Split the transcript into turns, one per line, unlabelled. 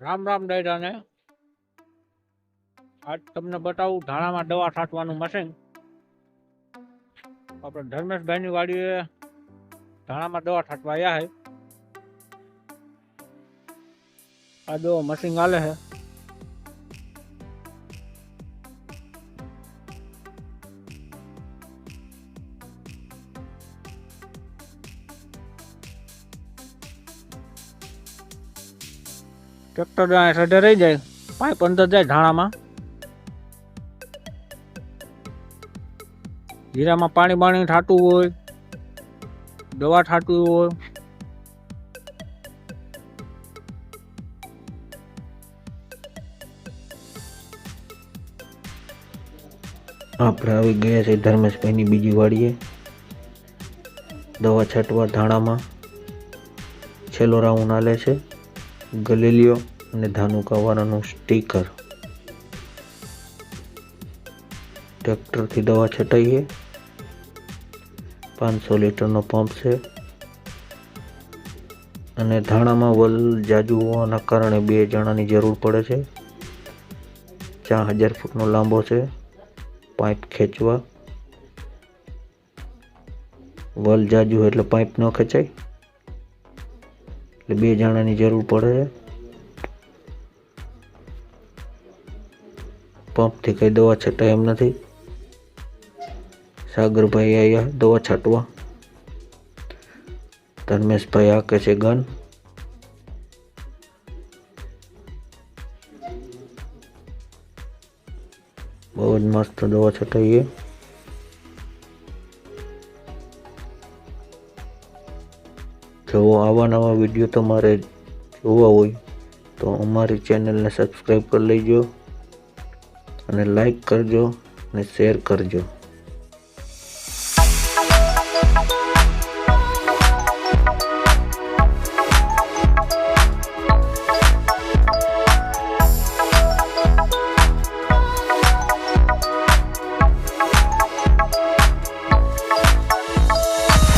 રામ રામ ડાયરા ને આજ તમને બતાવું ધાણામાં દવા છાંટવાનું મશીન। આપણે ધર્મેશભાઈ ની વાડીએ ધાણામાં દવા છાંટવા આવ્યા છે। આ દવા મશીન હાલે છે। ટ્રેક્ટર સડે રહી જાય, પાઇપ અંદર જાય ધાણામાં। જીરામાં પાણી બાણી ઠાટું હોય, દવા ઠાટવી હોય,
આપણે આવી ગયા છે ધર્મેશભાઈની બીજી વાડીએ દવા છાંટવા ધાણામાં। છેલ્લો રાઉન્ડ હાલે છે। ગલેલિયો અને ધાનુકાવાળાનું સ્ટીકર। ટ્રેક્ટરથી દવા છટાઈએ। 500 લીટરનો પંપ છે અને ધાણામાં વલ જાજુ હોવાના કારણે 2 જણાની જરૂર પડે છે। 4000 ફૂટનો લાંબો છે પાઇપ ખેંચવા। વલ જાજુ એટલે પાઇપ ન ખેંચાય, એટલે 2 જણાની જરૂર પડે છે। પંપથી કઈ દવા છટાય એમ નથી। સાગરભાઈ આવ્યા દવા છાંટવા। ધર્મેશભાઈ હાકે છે ગન। બહુ જ મસ્ત દવા છટાઈએ। જો આવા નવા વિડીયો તમારે જોવા હોય તો અમારી ચેનલને સબસ્ક્રાઈબ કરી લેજો અને લાઈક કરજો અને શેર કરજો।